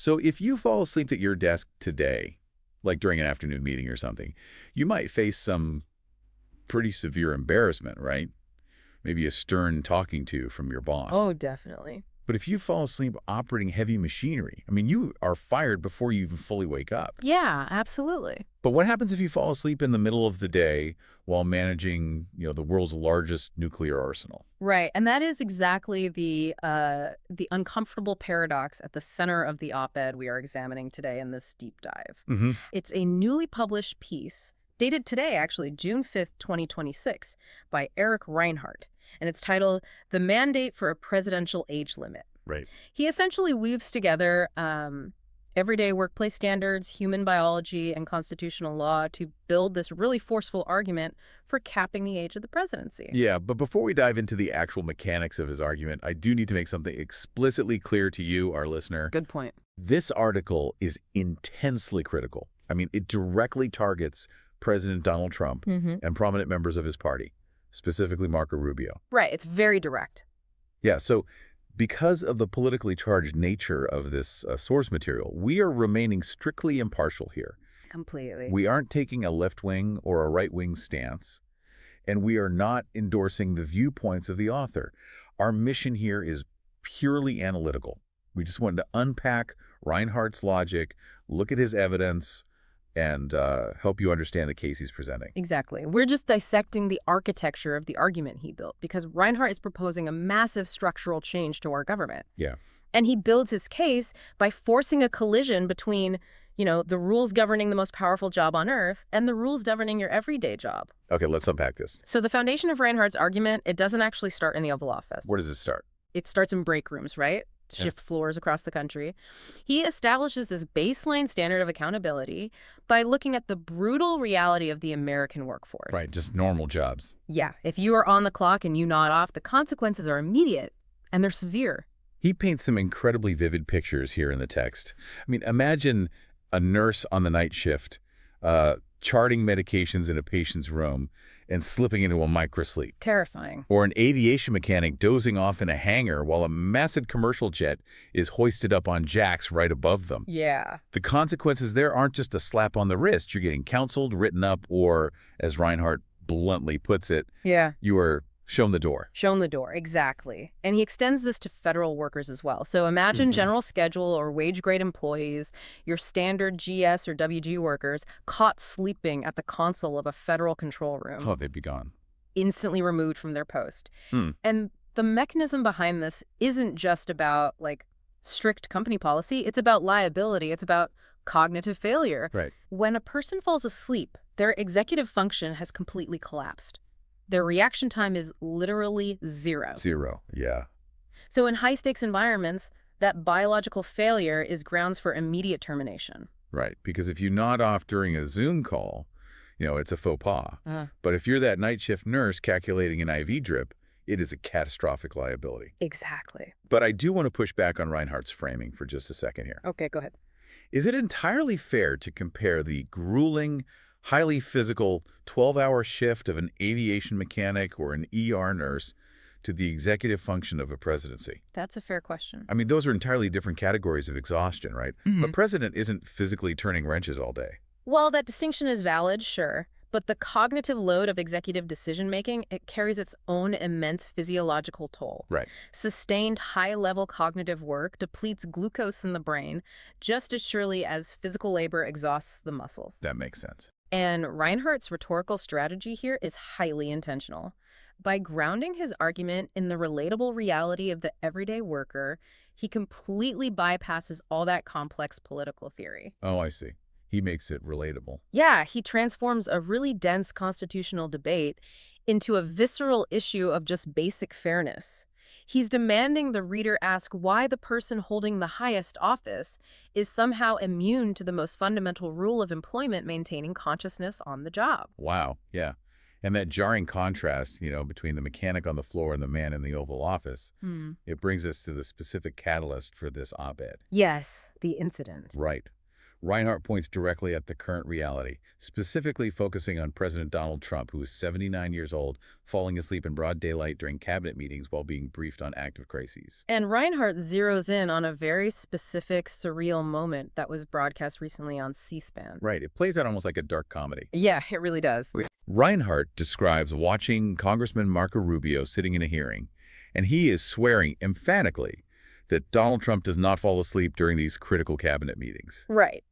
So if you fall asleep at your desk today, like during an afternoon meeting or something, you might face some pretty severe embarrassment, right? Maybe a stern talking to from your boss. Oh, definitely. But if you fall asleep operating heavy machinery, I mean, you are fired before you even fully wake up. Yeah, absolutely. But what happens if you fall asleep in the middle of the day while managing, the world's largest nuclear arsenal? Right, and that is exactly the uncomfortable paradox at the center of the op-ed we are examining today in this deep dive. Mm-hmm. It's a newly published piece, dated today, actually, June 5th, 2026, by Eric Reinhardt, and it's titled "The Mandate for a Presidential Age Limit." Right. He essentially weaves together everyday workplace standards, human biology, and constitutional law to build this really forceful argument for capping the age of the presidency. Yeah, but before we dive into the actual mechanics of his argument, I do need to make something explicitly clear to you, our listener. Good point. This article is intensely critical. I mean, it directly targets President Donald Trump and prominent members of his party, specifically Marco Rubio. Right, it's very direct. Yeah, so because of the politically charged nature of this source material, we are remaining strictly impartial here. Completely. We aren't taking a left-wing or a right-wing stance, and we are not endorsing the viewpoints of the author. Our mission here is purely analytical. We just wanted to unpack Reinhardt's logic, look at his evidence, and help you understand the case he's presenting. Exactly. We're just dissecting the architecture of the argument he built, because Reinhardt is proposing a massive structural change to our government. Yeah. And he builds his case by forcing a collision between, the rules governing the most powerful job on earth and the rules governing your everyday job. Okay, let's unpack this. So the foundation of Reinhardt's argument, it doesn't actually start in the Oval Office. Where does it start? It starts in break rooms, right? Shift floors across the country. He establishes this baseline standard of accountability by looking at the brutal reality of the American workforce. Right, just normal jobs. Yeah, if you are on the clock and you nod off, the consequences are immediate and they're severe. He paints some incredibly vivid pictures here in the text. I mean, imagine a nurse on the night shift, charting medications in a patient's room and slipping into a microsleep. Terrifying. Or an aviation mechanic dozing off in a hangar while a massive commercial jet is hoisted up on jacks right above them. Yeah. The consequences there aren't just a slap on the wrist. You're getting counseled, written up, or, as Reinhardt bluntly puts it, you are shown the door. Shown the door, exactly. And he extends this to federal workers as well. So imagine general schedule or wage grade employees, your standard GS or WG workers, caught sleeping at the console of a federal control room. Oh, they'd be gone. Instantly removed from their post. And the mechanism behind this isn't just about, strict company policy. It's about liability. It's about cognitive failure. Right. When a person falls asleep, their executive function has completely collapsed. Their reaction time is literally zero. Zero, yeah. So in high-stakes environments, that biological failure is grounds for immediate termination. Right, because if you nod off during a Zoom call, it's a faux pas. But if you're that night shift nurse calculating an IV drip, it is a catastrophic liability. Exactly. But I do want to push back on Reinhardt's framing for just a second here. Okay, go ahead. Is it entirely fair to compare the grueling, highly physical 12-hour shift of an aviation mechanic or an ER nurse to the executive function of a presidency? That's a fair question. I mean, those are entirely different categories of exhaustion, right? A president isn't physically turning wrenches all day. Well, that distinction is valid, sure. But the cognitive load of executive decision-making, it carries its own immense physiological toll. Right. Sustained high-level cognitive work depletes glucose in the brain just as surely as physical labor exhausts the muscles. That makes sense. And Reinhardt's rhetorical strategy here is highly intentional. By grounding his argument in the relatable reality of the everyday worker, he completely bypasses all that complex political theory. Oh, I see. He makes it relatable. Yeah, he transforms a really dense constitutional debate into a visceral issue of just basic fairness. He's demanding the reader ask why the person holding the highest office is somehow immune to the most fundamental rule of employment, maintaining consciousness on the job. Wow, yeah. And that jarring contrast, between the mechanic on the floor and the man in the Oval Office, it brings us to the specific catalyst for this op-ed. Yes, the incident. Right. Reinhardt points directly at the current reality, specifically focusing on President Donald Trump, who is 79 years old, falling asleep in broad daylight during cabinet meetings while being briefed on active crises. And Reinhardt zeroes in on a very specific, surreal moment that was broadcast recently on C-SPAN. Right, it plays out almost like a dark comedy. Yeah, it really does. Reinhardt describes watching Congressman Marco Rubio sitting in a hearing, and he is swearing emphatically that Donald Trump does not fall asleep during these critical cabinet meetings. Right.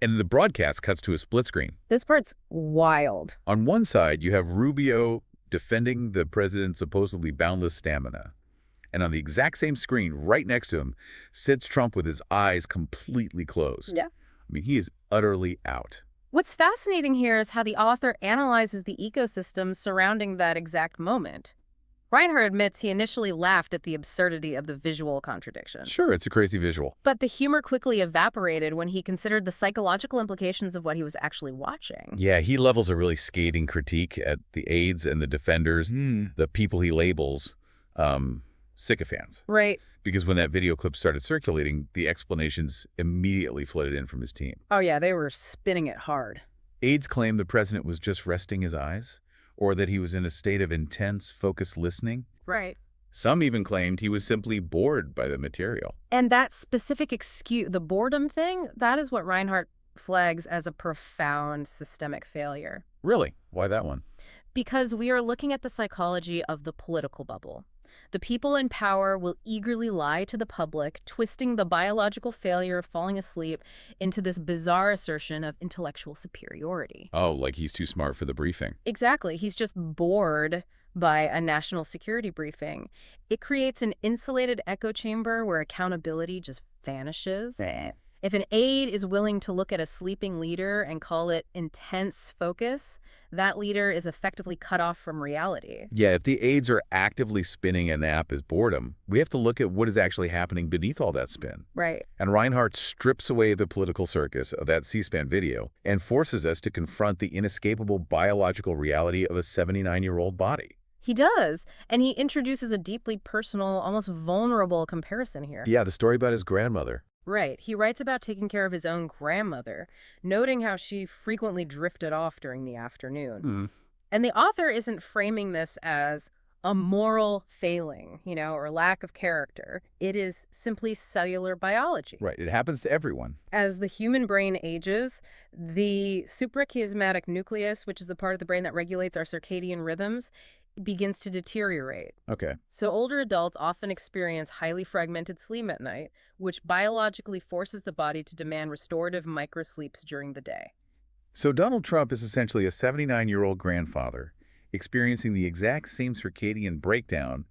And the broadcast cuts to a split screen. This part's wild. On one side, you have Rubio defending the president's supposedly boundless stamina. And on the exact same screen, right next to him, sits Trump with his eyes completely closed. Yeah. I mean, he is utterly out. What's fascinating here is how the author analyzes the ecosystem surrounding that exact moment. Reinhardt admits he initially laughed at the absurdity of the visual contradiction. Sure, it's a crazy visual. But the humor quickly evaporated when he considered the psychological implications of what he was actually watching. Yeah, he levels a really scathing critique at the aides and the defenders, the people he labels sycophants. Right. Because when that video clip started circulating, the explanations immediately flooded in from his team. Oh yeah, they were spinning it hard. Aides claimed the president was just resting his eyes, or that he was in a state of intense, focused listening. Right. Some even claimed he was simply bored by the material. And that specific excuse, the boredom thing, that is what Reinhardt flags as a profound systemic failure. Really? Why that one? Because we are looking at the psychology of the political bubble. The people in power will eagerly lie to the public, twisting the biological failure of falling asleep into this bizarre assertion of intellectual superiority. Oh, like he's too smart for the briefing. Exactly. He's just bored by a national security briefing. It creates an insulated echo chamber where accountability just vanishes. If an aide is willing to look at a sleeping leader and call it intense focus, that leader is effectively cut off from reality. Yeah, if the aides are actively spinning a nap as boredom, we have to look at what is actually happening beneath all that spin. Right. And Reinhardt strips away the political circus of that C-SPAN video and forces us to confront the inescapable biological reality of a 79-year-old body. He does, and he introduces a deeply personal, almost vulnerable comparison here. Yeah, the story about his grandmother. Right. He writes about taking care of his own grandmother, noting how she frequently drifted off during the afternoon. And the author isn't framing this as a moral failing, or lack of character. It is simply cellular biology. Right. It happens to everyone. As the human brain ages, the suprachiasmatic nucleus, which is the part of the brain that regulates our circadian rhythms, begins to deteriorate. Okay. So older adults often experience highly fragmented sleep at night, which biologically forces the body to demand restorative microsleeps during the day. So Donald Trump is essentially a 79-year-old grandfather experiencing the exact same circadian breakdown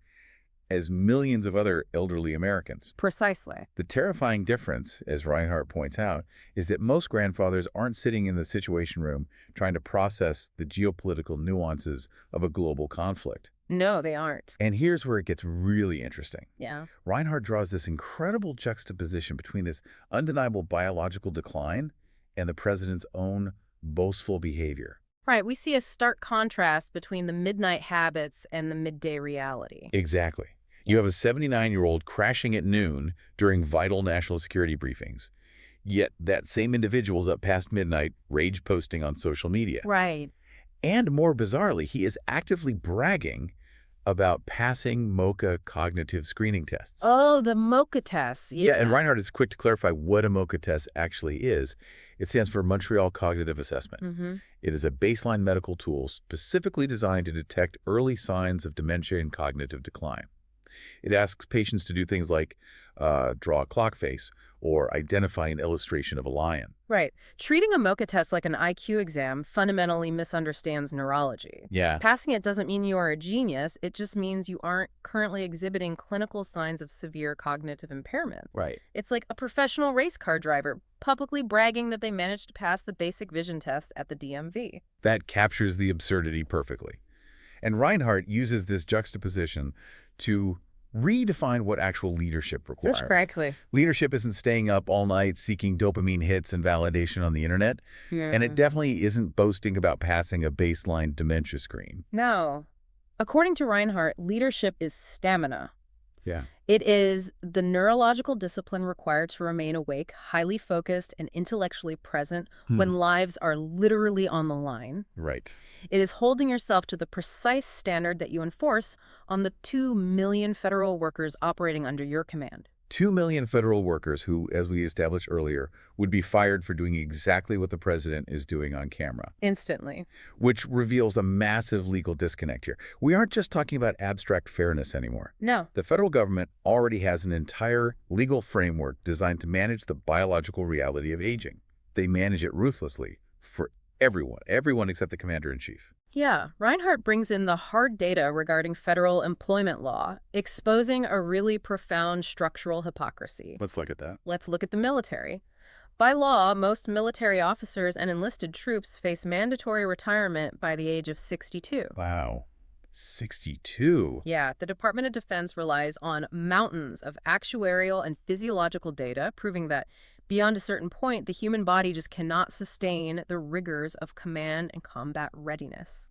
as millions of other elderly Americans. Precisely. The terrifying difference, as Reinhardt points out, is that most grandfathers aren't sitting in the Situation Room trying to process the geopolitical nuances of a global conflict. No, they aren't. And here's where it gets really interesting. Yeah. Reinhardt draws this incredible juxtaposition between this undeniable biological decline and the president's own boastful behavior. Right. We see a stark contrast between the midnight habits and the midday reality. Exactly. You have a 79-year-old crashing at noon during vital national security briefings. Yet that same individual's up past midnight rage posting on social media. Right. And more bizarrely, he is actively bragging about passing MoCA cognitive screening tests. Oh, the MoCA tests. Yeah, and Reinhardt is quick to clarify what a MoCA test actually is. It stands for Montreal Cognitive Assessment. It is a baseline medical tool specifically designed to detect early signs of dementia and cognitive decline. It asks patients to do things like draw a clock face or identify an illustration of a lion. Right. Treating a MoCA test like an IQ exam fundamentally misunderstands neurology. Yeah. Passing it doesn't mean you are a genius. It just means you aren't currently exhibiting clinical signs of severe cognitive impairment. Right. It's like a professional race car driver publicly bragging that they managed to pass the basic vision test at the DMV. That captures the absurdity perfectly. And Reinhardt uses this juxtaposition to redefine what actual leadership requires. That's correctly. Leadership isn't staying up all night seeking dopamine hits and validation on the internet. And it definitely isn't boasting about passing a baseline dementia screen. No. According to Reinhardt, leadership is stamina. Yeah. It is the neurological discipline required to remain awake, highly focused, and intellectually present when lives are literally on the line. Right. It is holding yourself to the precise standard that you enforce on the 2 million federal workers operating under your command. 2 million federal workers who, as we established earlier, would be fired for doing exactly what the president is doing on camera, Instantly. which reveals a massive legal disconnect here. We aren't just talking about abstract fairness anymore. No. The federal government already has an entire legal framework designed to manage the biological reality of aging. They manage it ruthlessly for everyone except the commander-in-chief. Yeah, Reinhardt brings in the hard data regarding federal employment law, exposing a really profound structural hypocrisy. Let's look at that. Let's look at the military. By law, most military officers and enlisted troops face mandatory retirement by the age of 62. Wow. 62? Yeah, the Department of Defense relies on mountains of actuarial and physiological data proving that beyond a certain point, the human body just cannot sustain the rigors of command and combat readiness.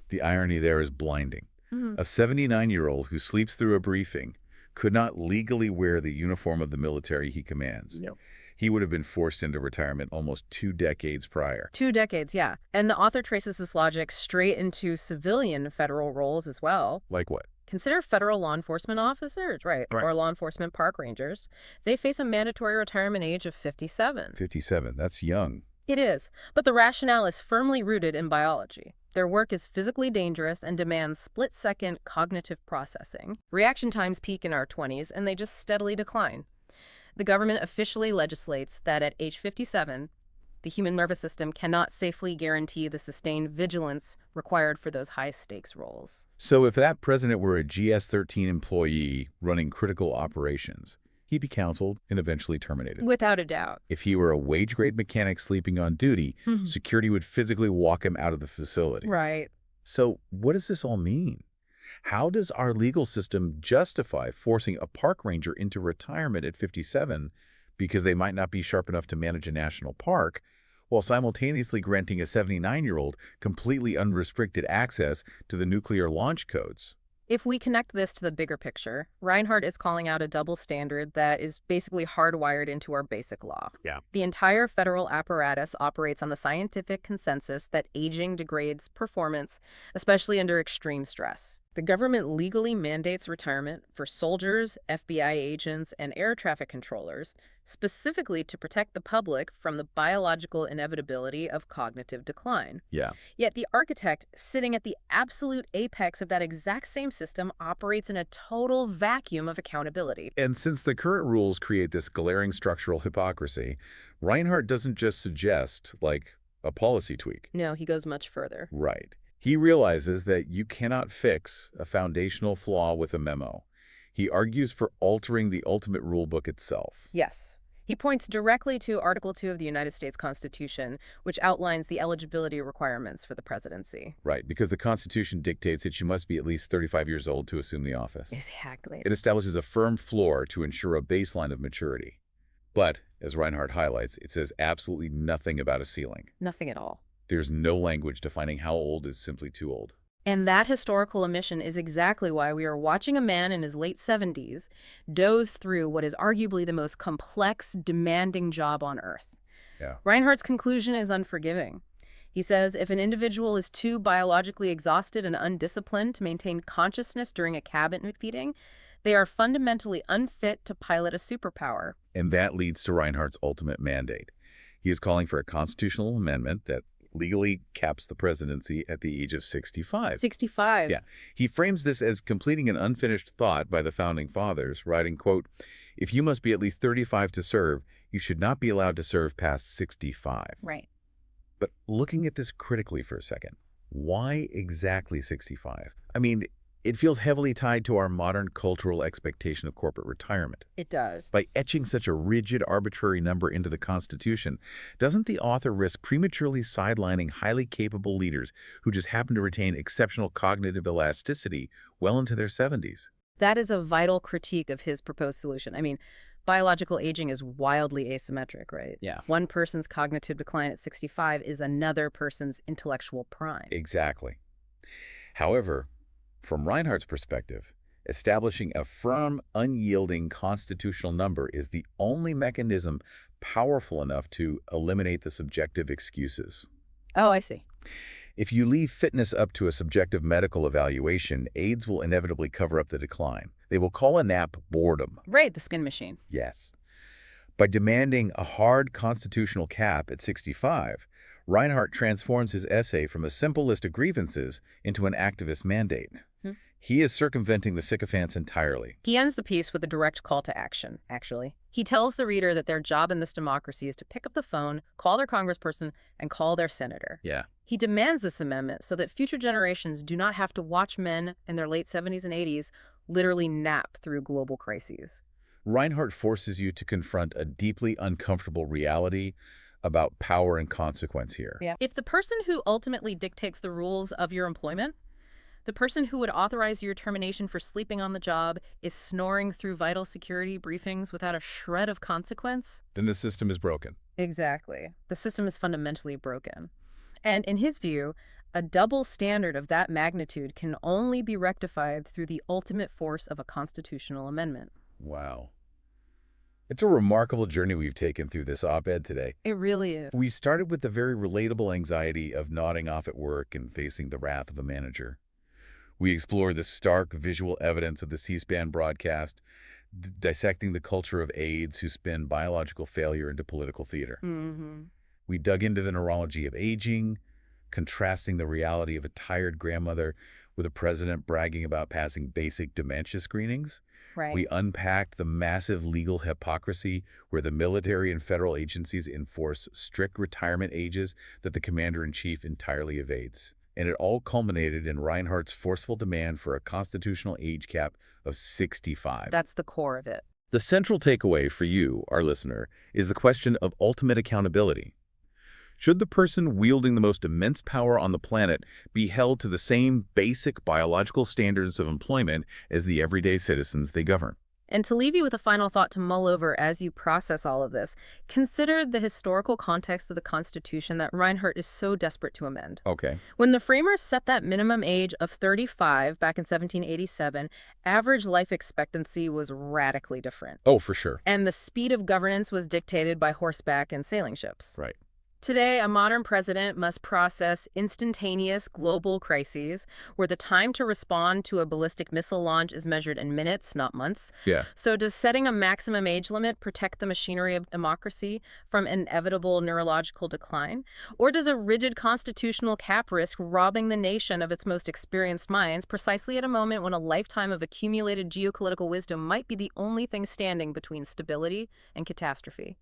The irony there is blinding. A 79-year-old who sleeps through a briefing could not legally wear the uniform of the military he commands. No. He would have been forced into retirement almost 2 decades prior. 2 decades, yeah. And the author traces this logic straight into civilian federal roles as well. Like what? Consider federal law enforcement officers, right, or law enforcement park rangers. They face a mandatory retirement age of 57. 57, that's young. It is, but the rationale is firmly rooted in biology. Their work is physically dangerous and demands split-second cognitive processing. Reaction times peak in our 20s, and they just steadily decline. The government officially legislates that at age 57, the human nervous system cannot safely guarantee the sustained vigilance required for those high-stakes roles. So if that president were a GS-13 employee running critical operations, he'd be counseled and eventually terminated. Without a doubt. If he were a wage-grade mechanic sleeping on duty, security would physically walk him out of the facility. Right. So what does this all mean? How does our legal system justify forcing a park ranger into retirement at 57 because they might not be sharp enough to manage a national park, while simultaneously granting a 79-year-old completely unrestricted access to the nuclear launch codes? If we connect this to the bigger picture, Reinhardt is calling out a double standard that is basically hardwired into our basic law. Yeah. The entire federal apparatus operates on the scientific consensus that aging degrades performance, especially under extreme stress. The government legally mandates retirement for soldiers, FBI agents, and air traffic controllers, specifically to protect the public from the biological inevitability of cognitive decline. Yeah. Yet the architect, sitting at the absolute apex of that exact same system, operates in a total vacuum of accountability. And since the current rules create this glaring structural hypocrisy, Reinhardt doesn't just suggest, like, a policy tweak. No, he goes much further. Right. He realizes that you cannot fix a foundational flaw with a memo. He argues for altering the ultimate rulebook itself. Yes. He points directly to Article 2 of the United States Constitution, which outlines the eligibility requirements for the presidency. Right, because the Constitution dictates that you must be at least 35 years old to assume the office. Exactly. It establishes a firm floor to ensure a baseline of maturity. But, as Reinhardt highlights, it says absolutely nothing about a ceiling. Nothing at all. There's no language defining how old is simply too old. And that historical omission is exactly why we are watching a man in his late 70s doze through what is arguably the most complex, demanding job on Earth. Yeah. Reinhardt's conclusion is unforgiving. He says if an individual is too biologically exhausted and undisciplined to maintain consciousness during a cabinet meeting, they are fundamentally unfit to pilot a superpower. And that leads to Reinhardt's ultimate mandate. He is calling for a constitutional amendment that legally caps the presidency at the age of 65. 65. Yeah. He frames this as completing an unfinished thought by the Founding Fathers, writing, quote, "If you must be at least 35 to serve, you should not be allowed to serve past 65. Right. But looking at this critically for a second, why exactly 65? I mean, it feels heavily tied to our modern cultural expectation of corporate retirement. It does. By etching such a rigid, arbitrary number into the Constitution, doesn't the author risk prematurely sidelining highly capable leaders who just happen to retain exceptional cognitive elasticity well into their 70s? That is a vital critique of his proposed solution. I mean, biological aging is wildly asymmetric, right? Yeah. One person's cognitive decline at 65 is another person's intellectual prime. Exactly. However, from Reinhardt's perspective, Establishing a firm, unyielding constitutional number is the only mechanism powerful enough to eliminate the subjective excuses. Oh, I see. If you leave fitness up to a subjective medical evaluation, aides will inevitably cover up the decline. They will call a nap boredom. Right, the spin machine. Yes. By demanding a hard constitutional cap at 65, Reinhardt transforms his essay from a simple list of grievances into an activist mandate. Hmm. He is circumventing the sycophants entirely. He ends the piece with a direct call to action, actually. He tells the reader that their job in this democracy is to pick up the phone, call their congressperson, and call their senator. Yeah. He demands this amendment so that future generations do not have to watch men in their late 70s and 80s literally nap through global crises. Reinhardt forces you to confront a deeply uncomfortable reality about power and consequence here. Yeah. If the person who ultimately dictates the rules of your employment, the person who would authorize your termination for sleeping on the job, is snoring through vital security briefings without a shred of consequence, Then the system is broken. exactly. The system is fundamentally broken. And in his view, a double standard of that magnitude can only be rectified through the ultimate force of a constitutional amendment. Wow. It's a remarkable journey we've taken through this op-ed today. It really is. We started with the very relatable anxiety of nodding off at work and facing the wrath of a manager. We explored the stark visual evidence of the C-SPAN broadcast, dissecting the culture of aides who spin biological failure into political theater. We dug into the neurology of aging, contrasting the reality of a tired grandmother with a president bragging about passing basic dementia screenings. Right. We unpacked the massive legal hypocrisy where the military and federal agencies enforce strict retirement ages that the commander-in-chief entirely evades. And it all culminated in Reinhardt's forceful demand for a constitutional age cap of 65. That's the core of it. The central takeaway for you, our listener, is the question of ultimate accountability. Should the person wielding the most immense power on the planet be held to the same basic biological standards of employment as the everyday citizens they govern? And to leave you with a final thought to mull over as you process all of this, consider the historical context of the Constitution that Reinhardt is so desperate to amend. Okay. When the framers set that minimum age of 35 back in 1787, average life expectancy was radically different. Oh, for sure. And the speed of governance was dictated by horseback and sailing ships. Right. Today, a modern president must process instantaneous global crises where the time to respond to a ballistic missile launch is measured in minutes, not months. Yeah. So does setting a maximum age limit protect the machinery of democracy from inevitable neurological decline? Or does a rigid constitutional cap risk robbing the nation of its most experienced minds precisely at a moment when a lifetime of accumulated geopolitical wisdom might be the only thing standing between stability and catastrophe?